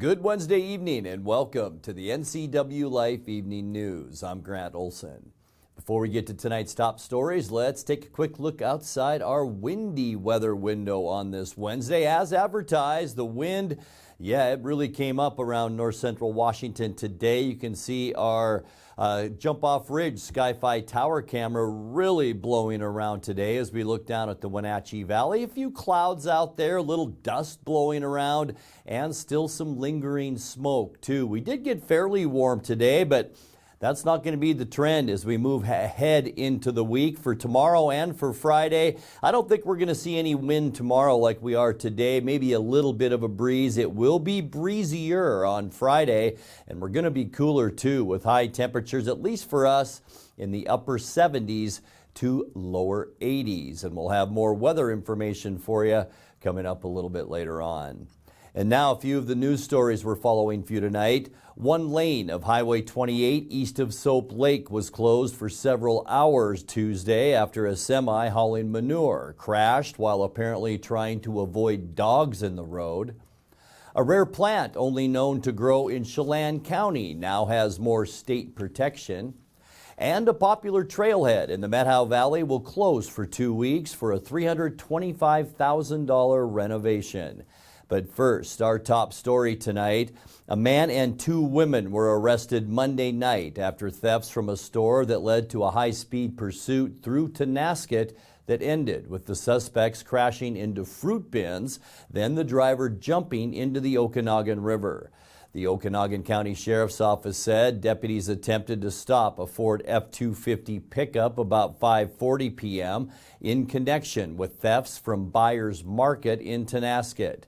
Good Wednesday evening and welcome to the NCWLIFE Evening News. I'm Grant Olson. Before we get to tonight's top stories, let's take a quick look outside our windy weather window on this Wednesday. As advertised, the wind, it really came up around north central Washington today. You can see our Jump Off Ridge Sky-Fi Tower camera really blowing around today as we look down at the Wenatchee Valley. A few clouds out there, a little dust blowing around, and still some lingering smoke too. We did get fairly warm today, but that's not going to be the trend as we move ahead into the week. For tomorrow and for Friday, I don't think we're going to see any wind tomorrow like we are today. Maybe a little bit of a breeze. It will be breezier on Friday, and we're going to be cooler too with high temperatures, at least for us, in the upper 70s to lower 80s. And we'll have more weather information for you coming up a little bit later on. And now a few of the news stories we're following for you tonight. One lane of Highway 28 east of Soap Lake was closed for several hours Tuesday after a semi hauling manure crashed while apparently trying to avoid dogs in the road. A rare plant only known to grow in Chelan County now has more state protection. And a popular trailhead in the Methow Valley will close for 2 weeks for a $325,000 renovation. But first, our top story tonight. A man and two women were arrested Monday night after thefts from a store that led to a high-speed pursuit through Tonasket that ended with the suspects crashing into fruit bins, then the driver jumping into the Okanagan River. The Okanagan County Sheriff's Office said deputies attempted to stop a Ford F-250 pickup about 5:40 p.m. in connection with thefts from Buyers Market in Tonasket.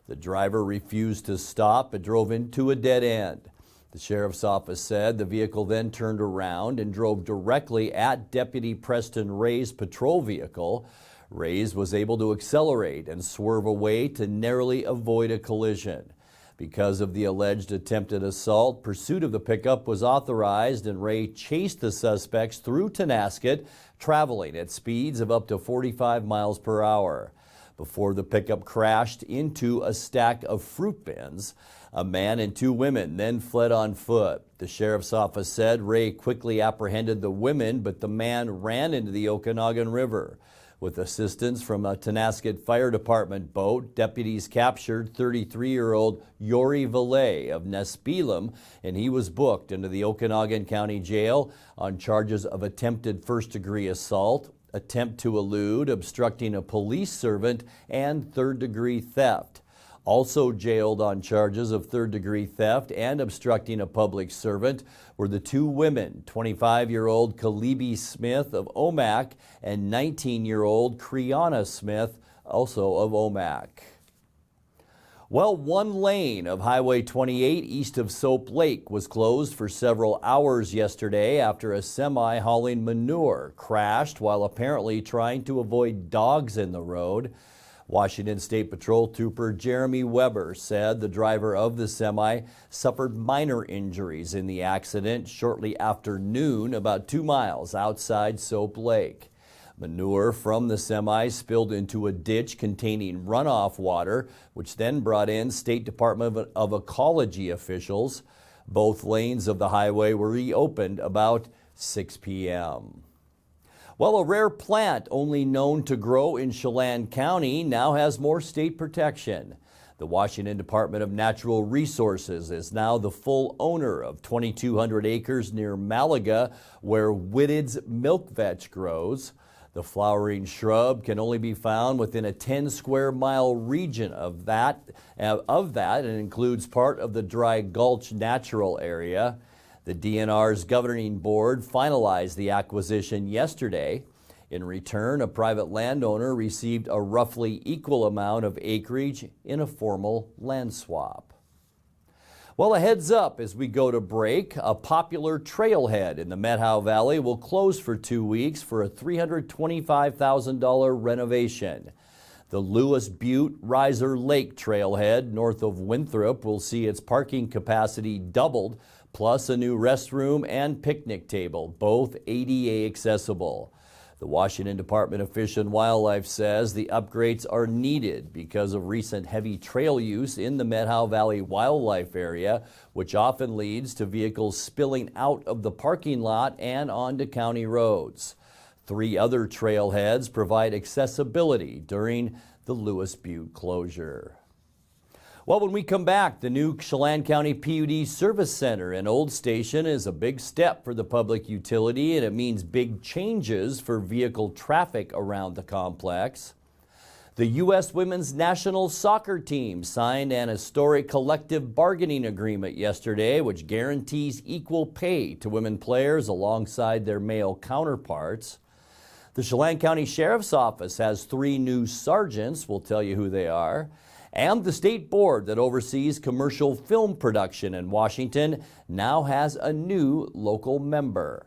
The driver refused to stop but drove into a dead end. The sheriff's office said the vehicle then turned around and drove directly at Deputy Preston Ray's patrol vehicle. Ray's was able to accelerate and swerve away to narrowly avoid a collision. Because of the alleged attempted assault, pursuit of the pickup was authorized and Ray chased the suspects through Tonasket, traveling at speeds of up to 45 miles per hour. Before the pickup crashed into a stack of fruit bins, a man and two women then fled on foot. The sheriff's office said Ray quickly apprehended the women, but the man ran into the Okanagan River. With assistance from a Tonasket Fire Department boat, deputies captured 33-year-old Yori Valet of Nespelem, and he was booked into the Okanagan County Jail on charges of attempted first-degree assault, attempt to elude, obstructing a police servant, and third-degree theft. Also jailed on charges of third-degree theft and obstructing a public servant were the two women, 25-year-old Kalibi Smith of Omak and 19-year-old Kriana Smith, also of Omak. Well, one lane of Highway 28 east of Soap Lake was closed for several hours yesterday after a semi hauling manure crashed while apparently trying to avoid dogs in the road. Washington State Patrol Trooper Jeremy Weber said the driver of the semi suffered minor injuries in the accident shortly after noon, about 2 miles outside Soap Lake. Manure from the semi spilled into a ditch containing runoff water, which then brought in State Department of Ecology officials. Both lanes of the highway were reopened about 6 p.m. Well, a rare plant only known to grow in Chelan County now has more state protection. The Washington Department of Natural Resources is now the full owner of 2,200 acres near Malaga, where Whitted's milk vetch grows. The flowering shrub can only be found within a 10 square mile region of that and includes part of the Dry Gulch Natural Area. The DNR's governing board finalized the acquisition yesterday. In return, a private landowner received a roughly equal amount of acreage in a formal land swap. Well, a heads up as we go to break. A popular trailhead in the Methow Valley will close for 2 weeks for a $325,000 renovation. The Lewis Butte Riser Lake trailhead north of Winthrop will see its parking capacity doubled, plus a new restroom and picnic table, both ADA accessible. The Washington Department of Fish and Wildlife says the upgrades are needed because of recent heavy trail use in the Methow Valley wildlife area, which often leads to vehicles spilling out of the parking lot and onto county roads. 3 other trailheads provide accessibility during the Lewis Butte closure. Well, when we come back, the new Chelan County PUD Service Center in Old Station is a big step for the public utility, and it means big changes for vehicle traffic around the complex. The U.S. Women's National Soccer Team signed an historic collective bargaining agreement yesterday, which guarantees equal pay to women players alongside their male counterparts. The Chelan County Sheriff's Office has 3 new sergeants. We'll tell you who they are. And the state board that oversees commercial film production in Washington now has a new local member.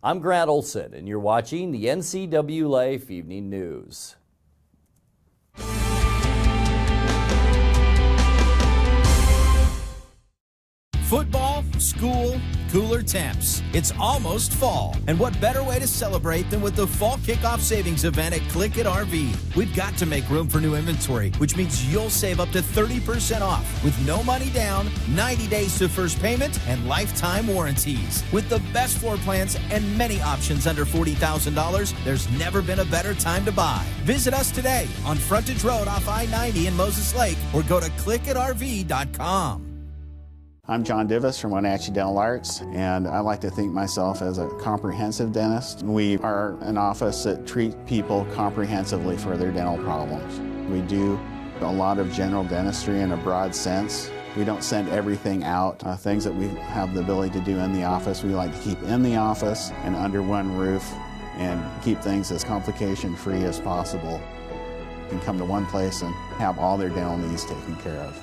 I'm Grant Olson, and you're watching the NCWLIFE Evening News. Football, school, cooler temps. It's almost fall. And what better way to celebrate than with the Fall Kickoff Savings Event at Click It RV. We've got to make room for new inventory, which means you'll save up to 30% off with no money down, 90 days to first payment, and lifetime warranties. With the best floor plans and many options under $40,000, there's never been a better time to buy. Visit us today on Frontage Road off I-90 in Moses Lake or go to clickitrv.com. I'm John Divis from Wenatchee Dental Arts, and I like to think myself as a comprehensive dentist. We are an office that treats people comprehensively for their dental problems. We do a lot of general dentistry in a broad sense. We don't send everything out. Things that we have the ability to do in the office, we like to keep in the office and under one roof and keep things as complication-free as possible. You can come to one place and have all their dental needs taken care of.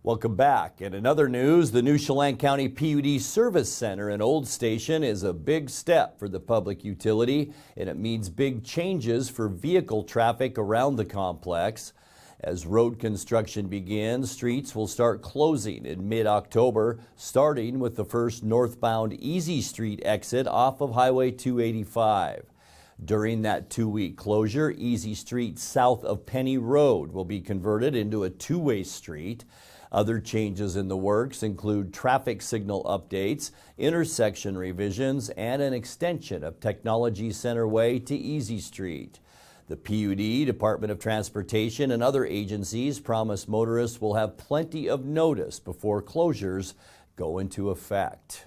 Welcome back. And in other news, the new Chelan County PUD Service Center in Old Station is a big step for the public utility, and it means big changes for vehicle traffic around the complex. As road construction begins, streets will start closing in mid-October, starting with the first northbound Easy Street exit off of Highway 285. During that 2-week closure, Easy Street south of Penny Road will be converted into a 2-way street. Other changes in the works include traffic signal updates, intersection revisions, and an extension of Technology Center Way to Easy Street. The PUD, Department of Transportation, and other agencies promise motorists will have plenty of notice before closures go into effect.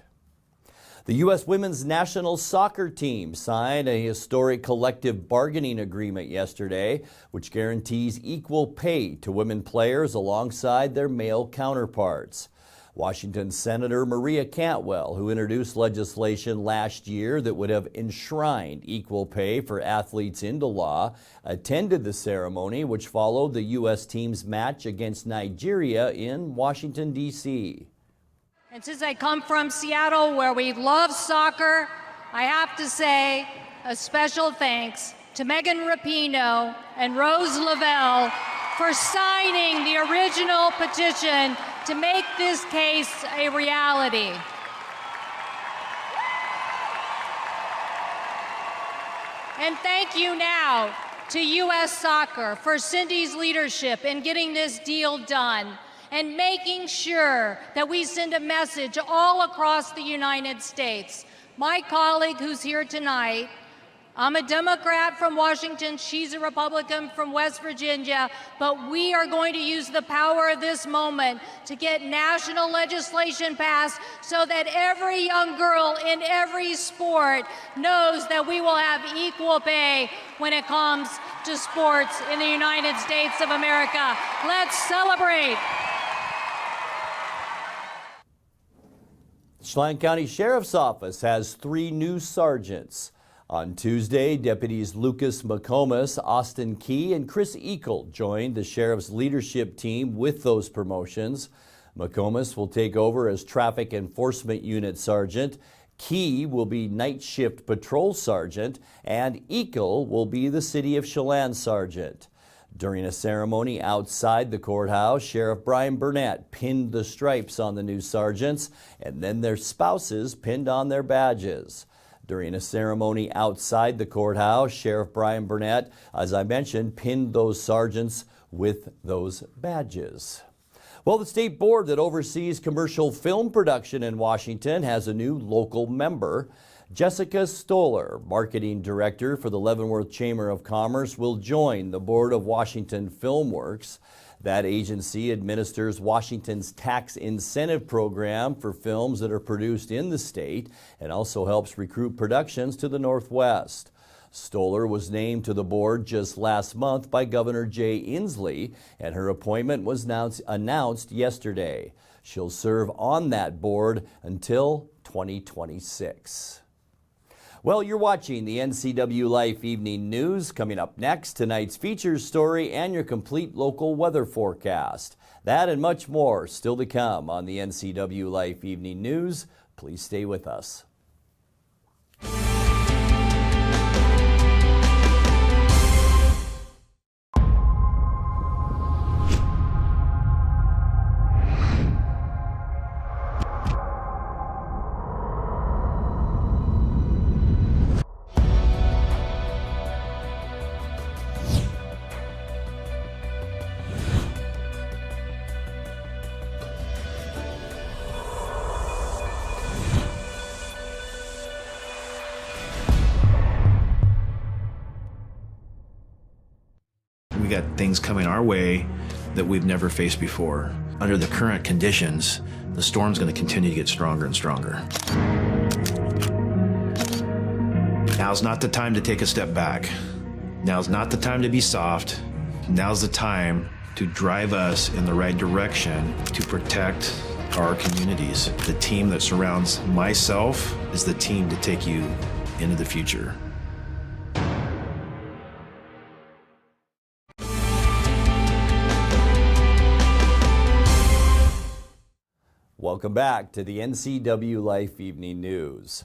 The U.S. Women's National Soccer Team signed a historic collective bargaining agreement yesterday, which guarantees equal pay to women players alongside their male counterparts. Washington Senator Maria Cantwell, who introduced legislation last year that would have enshrined equal pay for athletes into law, attended the ceremony, which followed the U.S. team's match against Nigeria in Washington, D.C. And since I come from Seattle, where we love soccer, I have to say a special thanks to Megan Rapinoe and Rose Lavelle for signing the original petition to make this case a reality. And thank you now to U.S. Soccer for Cindy's leadership in getting this deal done and making sure that we send a message all across the United States. My colleague who's here tonight, I'm a Democrat from Washington, she's a Republican from West Virginia, but we are going to use the power of this moment to get national legislation passed so that every young girl in every sport knows that we will have equal pay when it comes to sports in the United States of America. Let's celebrate. Chelan County Sheriff's Office has 3 new sergeants. On Tuesday, deputies Lucas McComas, Austin Key, and Chris Eacle joined the sheriff's leadership team with those promotions. McComas will take over as Traffic Enforcement Unit Sergeant. Key will be Night Shift Patrol Sergeant, and Eacle will be the City of Chelan Sergeant. During a ceremony outside the courthouse, Sheriff Brian Burnett pinned the stripes on the new sergeants, and then their spouses pinned on their badges. During a ceremony outside the courthouse, Sheriff Brian Burnett, as I mentioned, pinned those sergeants with those badges. Well, the state board that oversees commercial film production in Washington has a new local member. Jessica Stoller, marketing director for the Leavenworth Chamber of Commerce, will join the board of Washington FilmWorks. That agency administers Washington's tax incentive program for films that are produced in the state and also helps recruit productions to the Northwest. Stoller was named to the board just last month by Governor Jay Inslee, and her appointment was announced yesterday. She'll serve on that board until 2026. Well, you're watching the NCWLIFE Evening News. Coming up next, tonight's features story and your complete local weather forecast. That and much more still to come on the NCWLIFE Evening News. Please stay with us. We got things coming our way that we've never faced before. Under the current conditions, the storm's going to continue to get stronger and stronger. Now's not the time to take a step back. Now's not the time to be soft. Now's the time to drive us in the right direction to protect our communities. The team that surrounds myself is the team to take you into the future. Welcome back to the NCWLIFE Evening News.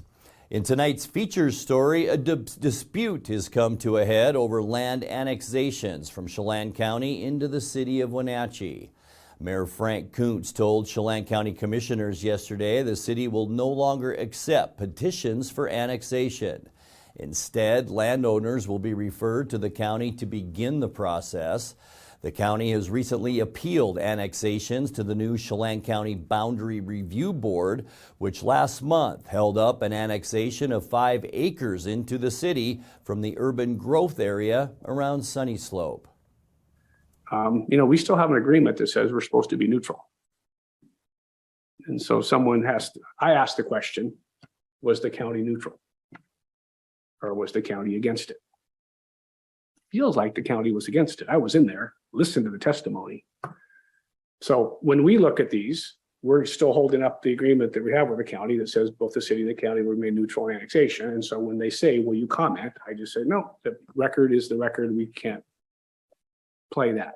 In tonight's features story, a dispute has come to a head over land annexations from Chelan County into the city of Wenatchee. Mayor Frank Kuntz told Chelan County commissioners yesterday the city will no longer accept petitions for annexation. Instead, landowners will be referred to the county to begin the process. The county has recently appealed annexations to the new Chelan County Boundary Review Board, which last month held up an annexation of 5 acres into the city from the urban growth area around Sunny Slope. We still have an agreement that says we're supposed to be neutral. And so I asked the question, was the county neutral? Or was the county against it? Feels like the county was against it. I was in there, listened to the testimony. So when we look at these, we're still holding up the agreement that we have with the county that says both the city and the county remain neutral in annexation. And so when they say, will you comment? I just said, no, the record is the record. We can't play that.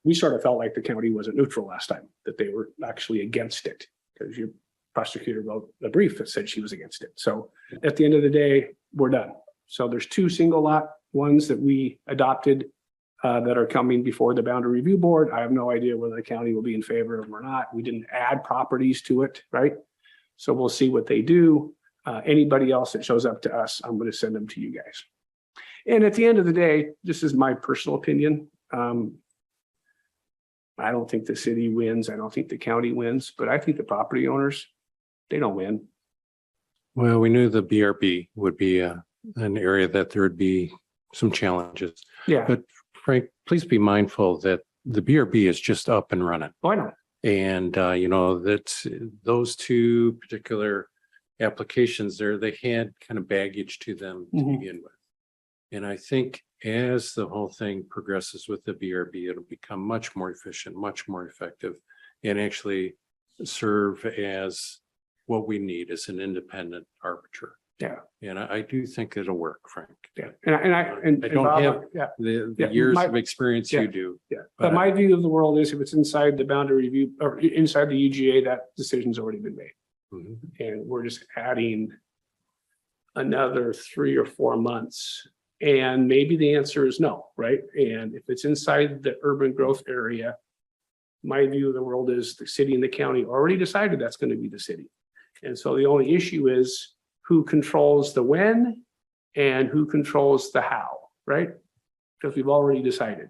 We sort of felt like the county wasn't neutral last time, that they were actually against it, because your prosecutor wrote a brief that said she was against it. So at the end of the day, we're done. So there's 2 single lot ones that we adopted that are coming before the Boundary Review Board. I have no idea whether the county will be in favor of them or not. We didn't add properties to it, right? So we'll see what they do. Anybody else that shows up to us, I'm going to send them to you guys. And at the end of the day, this is my personal opinion. I don't think the city wins. I don't think the county wins, but I think the property owners, they don't win. Well, we knew the BRB would be an area that there would be some challenges. Yeah. But Frank, please be mindful that the BRB is just up and running. Why not? And, that's those 2 particular applications there, they had kind of baggage to them to begin with. And I think as the whole thing progresses with the BRB, it'll become much more efficient, much more effective, and actually serve as what we need as an independent arbiter. Yeah. And I do think it'll work, Frank. Yeah. And I don't Bob, have yeah. the Yeah, years of experience you do. Yeah. But my view of the world is if it's inside the boundary review or inside the UGA, that decision's already been made. And we're just adding another 3 or 4 months And maybe the answer is no, right? And if it's inside the urban growth area, my view of the world is the city and the county already decided that's going to be the city. And so the only issue is who controls the when and who controls the how, right? Because we've already decided.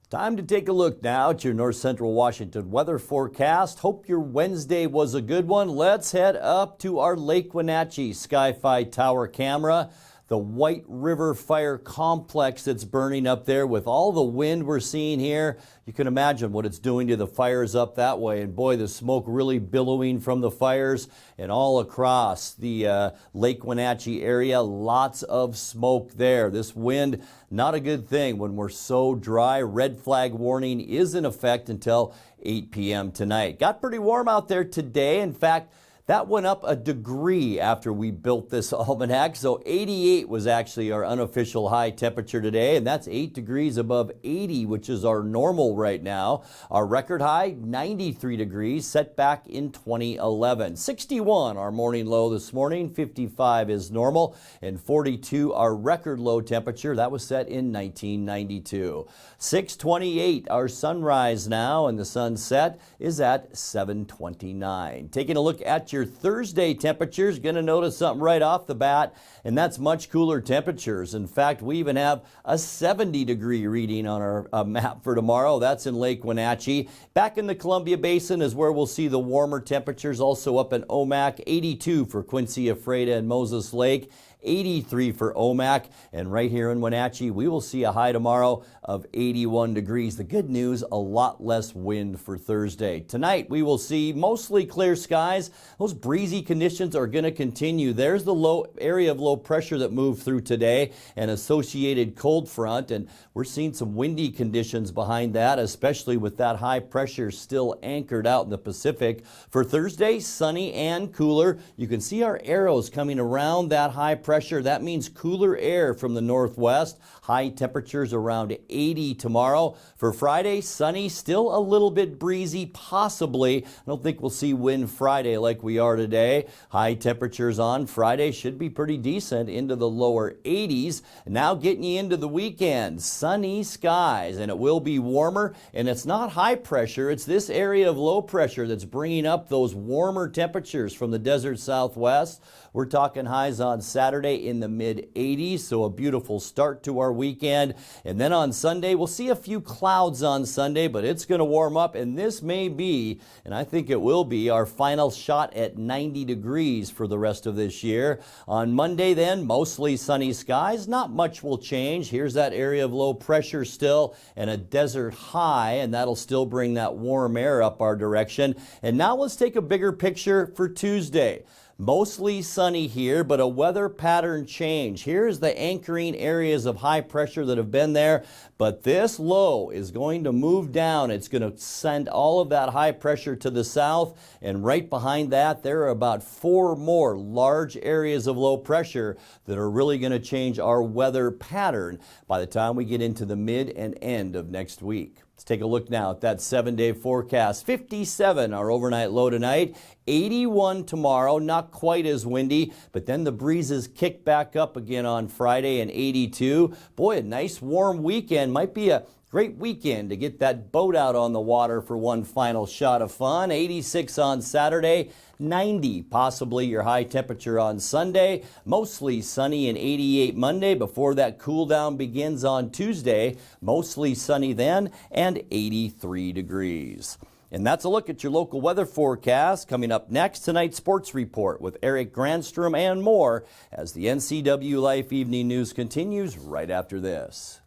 Time to take a look now at your North Central Washington weather forecast. Hope your Wednesday was a good one. Let's head up to our Lake Wenatchee Sky-Fi Tower camera. The White River Fire Complex that's burning up there with all the wind we're seeing here. You can imagine what it's doing to the fires up that way. And boy, the smoke really billowing from the fires and all across the Lake Wenatchee area. Lots of smoke there. This wind, not a good thing when we're so dry. Red flag warning is in effect until 8 p.m. tonight. Got pretty warm out there today. In fact, that went up a degree after we built this almanac. So 88 was actually our unofficial high temperature today, and that's 8 degrees above 80, which is our normal right now. Our record high, 93 degrees, set back in 2011. 61 our morning low this morning, 55 is normal, and 42 our record low temperature. That was set in 1992. 6:28 our sunrise now, and the sunset is at 7:29. Taking a look at your Thursday temperatures, going to notice something right off the bat, and that's much cooler temperatures. In fact, we even have a 70-degree reading on our map for tomorrow. That's in Lake Wenatchee. Back in the Columbia Basin is where we'll see the warmer temperatures, also up in Omak. 82 for Quincy, Ephrata, and Moses Lake. 83 for Omak, and right here in Wenatchee, we will see a high tomorrow of 81 degrees. The good news, a lot less wind for Thursday. Tonight, we will see mostly clear skies. Those breezy conditions are going to continue. There's the low area of low pressure that moved through today, an associated cold front, and we're seeing some windy conditions behind that, especially with that high pressure still anchored out in the Pacific. For Thursday, sunny and cooler. You can see our arrows coming around that high pressure. That means cooler air from the northwest. High temperatures around 80 tomorrow. For Friday, sunny, still a little bit breezy, possibly. I don't think we'll see wind Friday like we are today. High temperatures on Friday should be pretty decent, into the lower 80s. Now getting you into the weekend, sunny skies, and it will be warmer. And it's not high pressure, it's this area of low pressure that's bringing up those warmer temperatures from the desert southwest. We're talking highs on Saturday in the mid-80s, so a beautiful start to our weekend. And then on Sunday, we'll see a few clouds on Sunday, but it's going to warm up, and this may be, and I think it will be, our final shot at 90 degrees for the rest of this year. On Monday then, mostly sunny skies. Not much will change. Here's that area of low pressure still, and a desert high, and that'll still bring that warm air up our direction. And now let's take a bigger picture for Tuesday. Mostly sunny here, but a weather pattern change. Here's the anchoring areas of high pressure that have been there, but this low is going to move down. It's going to send all of that high pressure to the south, and right behind that, there are about 4 more large areas of low pressure that are really going to change our weather pattern by the time we get into the mid and end of next week. Let's take a look now at that 7-day forecast. 57 our overnight low tonight, 81 tomorrow, not quite as windy, but then the breezes kick back up again on Friday, and 82. Boy, a nice warm weekend. Might be a great weekend to get that boat out on the water for one final shot of fun. 86 on Saturday. 90 possibly your high temperature on Sunday, mostly sunny, and 88 Monday before that cool down begins on Tuesday, mostly sunny then, and 83 degrees. And that's a look at your local weather forecast. Coming up next, tonight's sports report with Eric Granstrom and more as the NCWLIFE Evening News continues right after this.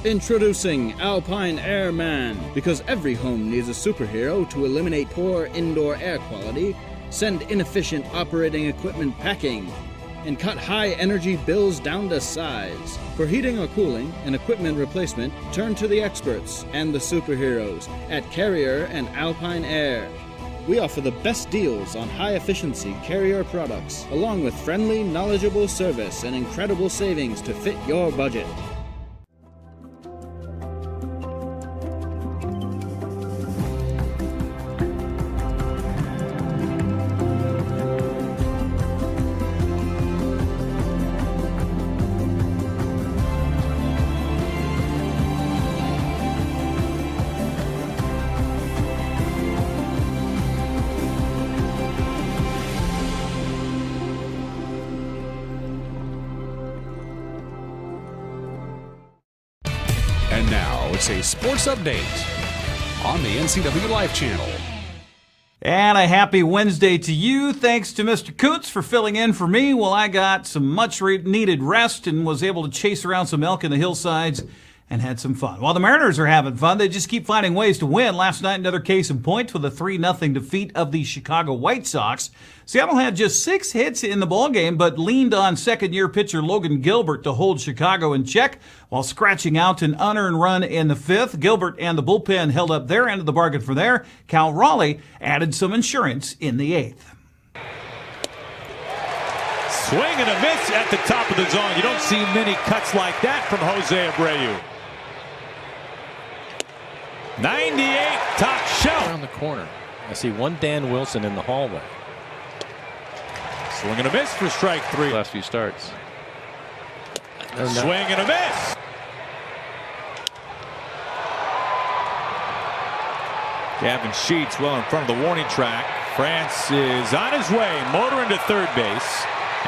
Introducing Alpine Airman. Because every home needs a superhero to eliminate poor indoor air quality, send inefficient operating equipment packing, and cut high energy bills down to size. For heating or cooling and equipment replacement, turn to the experts and the superheroes at Carrier and Alpine Air. We offer the best deals on high-efficiency Carrier products, along with friendly, knowledgeable service and incredible savings to fit your budget. And now it's a sports update on the NCWLIFE channel. And a happy Wednesday to you. Thanks to Mr. Coots for filling in for me while I got some much needed rest and was able to chase around some elk in the hillsides and had some fun. While the Mariners are having fun, they just keep finding ways to win. Last night, another case in point with a 3-0 defeat of the Chicago White Sox. Seattle had just 6 hits in the ballgame, but leaned on second-year pitcher Logan Gilbert to hold Chicago in check while scratching out an unearned run in the 5th. Gilbert and the bullpen held up their end of the bargain for there. Cal Raleigh added some insurance in the 8th. Swing and a miss at the top of the zone. You don't see many cuts like that from Jose Abreu. 98 top shelf. Around the corner. I see one Dan Wilson in the hallway. Swing and a miss for strike 3. Last few starts. Swing and a miss. Gavin Sheets well in front of the warning track. France is on his way. Motor into third base.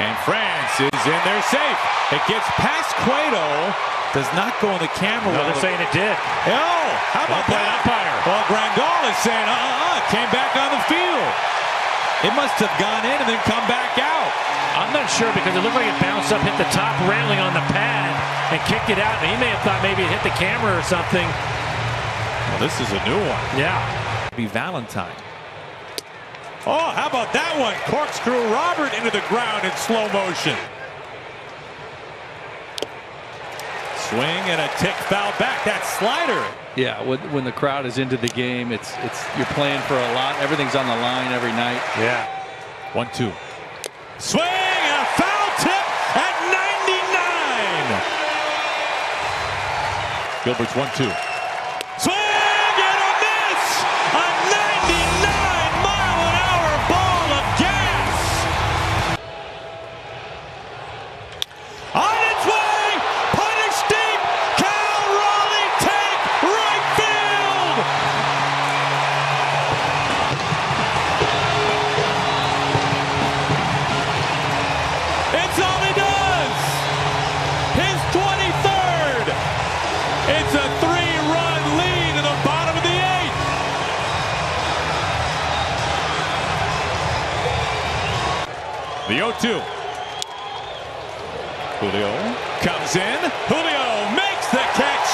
And France is in there safe. It gets past Cueto. Does not go in the camera. No, they're saying it did. Oh, how about that? Umpire. Well, Grandal is saying, came back on the field. It must have gone in and then come back out. I'm not sure because it looked like it bounced up, hit the top railing on the pad, and kicked it out. And he may have thought maybe it hit the camera or something. Well, this is a new one. Yeah. Be Valentine. Oh, how about that one? Corkscrew Robert into the ground in slow motion. Swing and a tick foul back. That slider. Yeah, when the crowd is into the game, it's you're playing for a lot. Everything's on the line every night. Yeah. 1-2. Swing and a foul tip at 99. Gilbert's 1-2. Swing and a miss. A 99-mile-an-hour ball of gas. On its way. Punish deep. Cal Raleigh take right field. It's all he does. His 23rd. It's a 3-run lead in the bottom of the 8th. The 0-2. Julio comes in. Julio makes the catch.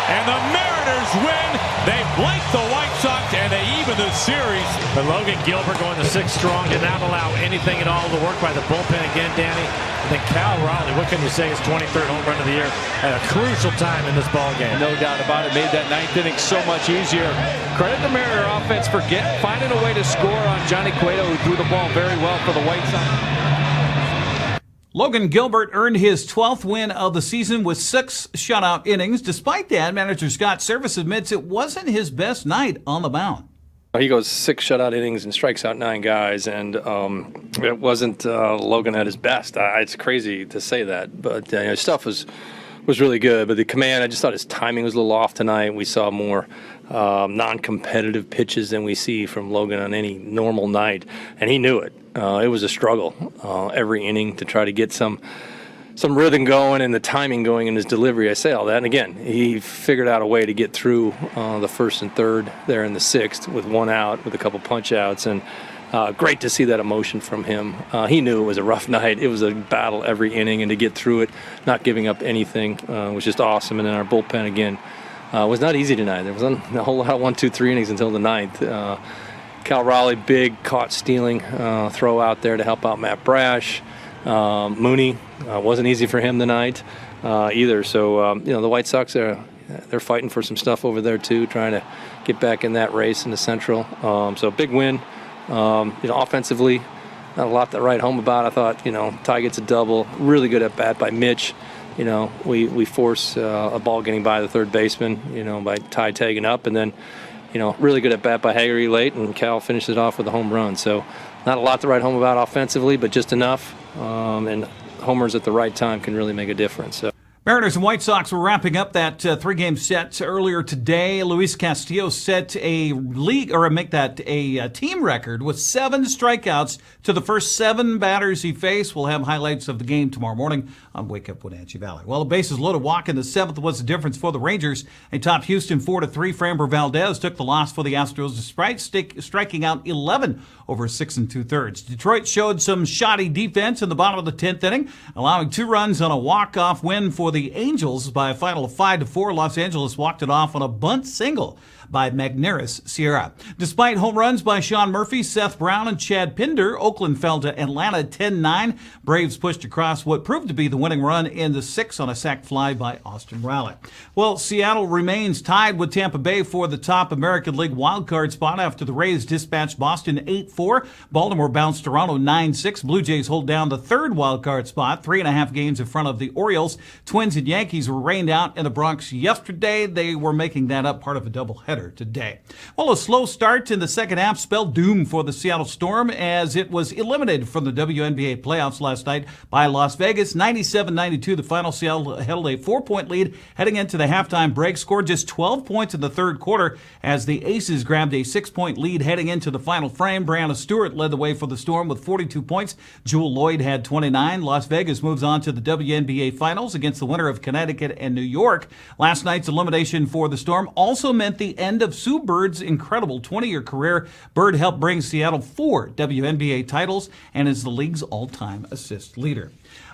And the Mariners win. They blank the White Sox and they even the series. But Logan Gilbert going to 6 strong, did not allow anything at all to work by the bullpen again, Danny. And then Cal Raleigh, what can you say, his 23rd home run of the year at a crucial time in this ballgame. No doubt about it. Made that 9th inning so much easier. Credit the Mariner offense for finding a way to score on Johnny Cueto, who threw the ball very well for the White Sox. Logan Gilbert earned his 12th win of the season with 6 shutout innings. Despite that, manager Scott Service admits it wasn't his best night on the mound. He goes 6 shutout innings and strikes out 9 guys, and it wasn't Logan at his best. It's crazy to say that, but his stuff was really good. But the command, I just thought his timing was a little off tonight. We saw more non-competitive pitches than we see from Logan on any normal night, and he knew it. It was a struggle every inning to try to get some rhythm going and the timing going in his delivery. I say all that, and again, he figured out a way to get through the 1st and 3rd there in the 6th with 1 out, with a couple punch outs, and great to see that emotion from him. He knew it was a rough night. It was a battle every inning, and to get through it, not giving up anything, was just awesome. And then our bullpen again was not easy tonight. There was a whole lot of 1, 2, 3 innings until the 9th. Cal Raleigh, big caught stealing throw out there to help out Matt Brash. Mooney wasn't easy for him tonight either. So the White Sox they're fighting for some stuff over there too, trying to get back in that race in the Central. So big win. Offensively, not a lot to write home about. I thought Ty gets a double. Really good at bat by Mitch. We force a ball getting by the third baseman. By Ty tagging up, and then. Really good at bat by Haggerty late, and Cal finished it off with a home run. So not a lot to write home about offensively, but just enough. And homers at the right time can really make a difference. So. Mariners and White Sox were wrapping up that three-game set earlier today. Luis Castillo set a team record with 7 strikeouts to the first 7 batters he faced. We'll have highlights of the game tomorrow morning on Wake Up Wenatchee Valley. Well, the bases loaded walk in the 7th was the difference for the Rangers. They topped Houston 4-3. Framber Valdez took the loss for the Astros despite striking out 11 over 6 2/3. Detroit showed some shoddy defense in the bottom of the 10th inning, allowing 2 runs on a walk-off win for the Angels by a final of 5-4. Los Angeles walked it off on a bunt single by Magneuris Sierra. Despite home runs by Sean Murphy, Seth Brown, and Chad Pinder, Oakland fell to Atlanta 10-9. Braves pushed across what proved to be the winning run in the 6th on a sac fly by Austin Riley. Well, Seattle remains tied with Tampa Bay for the top American League wildcard spot after the Rays dispatched Boston 8-4. Baltimore bounced Toronto 9-6. Blue Jays hold down the 3rd wildcard spot, 3.5 games in front of the Orioles. Twins and Yankees were rained out in the Bronx yesterday. They were making that up part of a doubleheader today. Well, a slow start in the second half spelled doom for the Seattle Storm as it was eliminated from the WNBA playoffs last night by Las Vegas. 97-92 the final. Seattle held a 4-point lead heading into the halftime break, scored just 12 points in the 3rd quarter as the Aces grabbed a 6-point lead heading into the final frame. Brianna Stewart led the way for the Storm with 42 points. Jewel Lloyd had 29. Las Vegas moves on to the WNBA finals against the winner of Connecticut and New York. Last night's elimination for the Storm also meant the end of Sue Bird's incredible 20-year career. Bird helped bring Seattle 4 WNBA titles and is the league's all-time assist leader.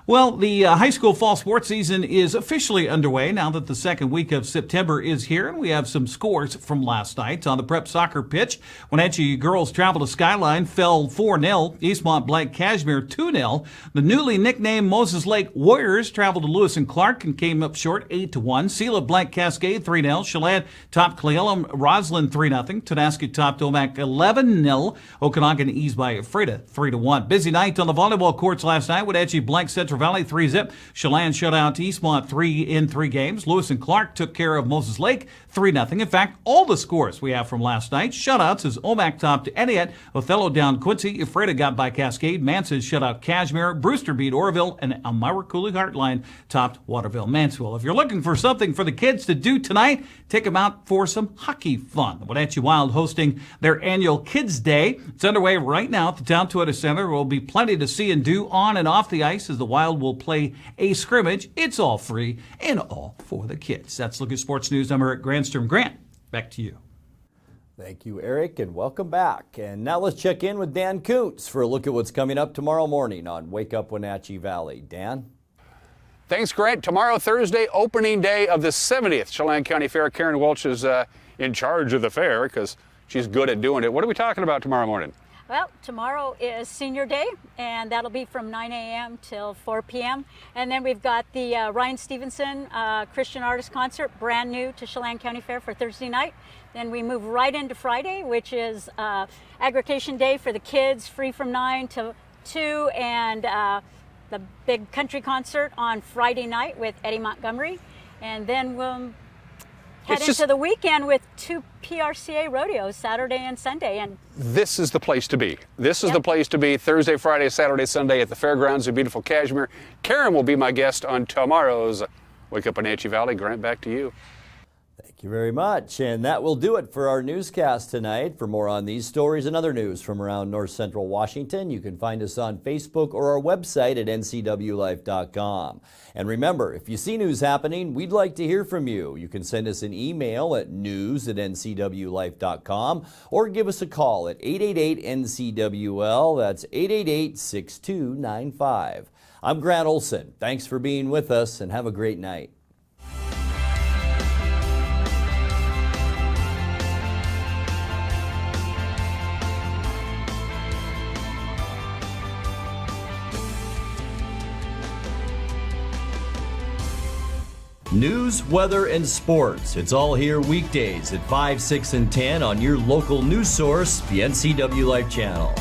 Well, the high school fall sports season is officially underway now that the second week of September is here, and we have some scores from last night. On the prep soccer pitch, Wenatchee girls traveled to Skyline, fell 4-0. Eastmont Blank Cashmere 2-0. The newly nicknamed Moses Lake Warriors traveled to Lewis and Clark and came up short 8-1. Sela Blank Cascade 3-0. Chelan topped Cleellum Roslyn 3-0. Tonasket topped Omak 11-0. Okanagan eased by Freda 3-1. Busy night on the volleyball courts last night. Wenatchee Blank Central Valley 3-0. Chelan shut out Eastmont 3 in 3 games. Lewis and Clark took care of Moses Lake 3-0. In fact, all the scores we have from last night. Shutouts as Omak topped Entiat. Othello down Quincy. Ephrata got by Cascade. Manses shut out Cashmere. Brewster beat Oroville. And Elmira Cooley Heartline topped Waterville Mansfield. If you're looking for something for the kids to do tonight, take them out for some hockey fun. The Wenatchee Wild hosting their annual Kids Day. It's underway right now at the Town Toyota Center. There will be plenty to see and do on and off the ice as the Wild will play a scrimmage. It's all free and all for the kids. That's Look at Sports News. I'm Eric Grandstrom. Grant, back to you. Thank you, Eric, and welcome back. And now let's check in with Dan Kuntz for a look at what's coming up tomorrow morning on Wake Up Wenatchee Valley. Dan? Thanks, Grant. Tomorrow, Thursday, opening day of the 70th Chelan County Fair. Karen Welch is in charge of the fair because she's good at doing it. What are we talking about tomorrow morning? Well, tomorrow is Senior Day, and that'll be from 9 a.m. till 4 p.m. And then we've got the Ryan Stevenson Christian Artist Concert, brand new to Chelan County Fair for Thursday night. Then we move right into Friday, which is Aggregation Day for the kids, free from 9 to 2, and the big country concert on Friday night with Eddie Montgomery. And then we'll head into the weekend with 2 PRCA rodeos, Saturday and Sunday. And this is the place to be. This is the place to be Thursday, Friday, Saturday, Sunday at the fairgrounds in beautiful Cashmere. Karen will be my guest on tomorrow's Wake Up Wenatchee Valley. Grant, back to you. Thank you very much. And that will do it for our newscast tonight. For more on these stories and other news from around North Central Washington, you can find us on Facebook or our website at ncwlife.com. And remember, if you see news happening, we'd like to hear from you. You can send us an email at news@ncwlife.com or give us a call at 888-NCWL. That's 888-6295. I'm Grant Olson. Thanks for being with us and have a great night. News, weather, and sports. It's all here weekdays at 5, 6, and 10 on your local news source, the NCW Life channel.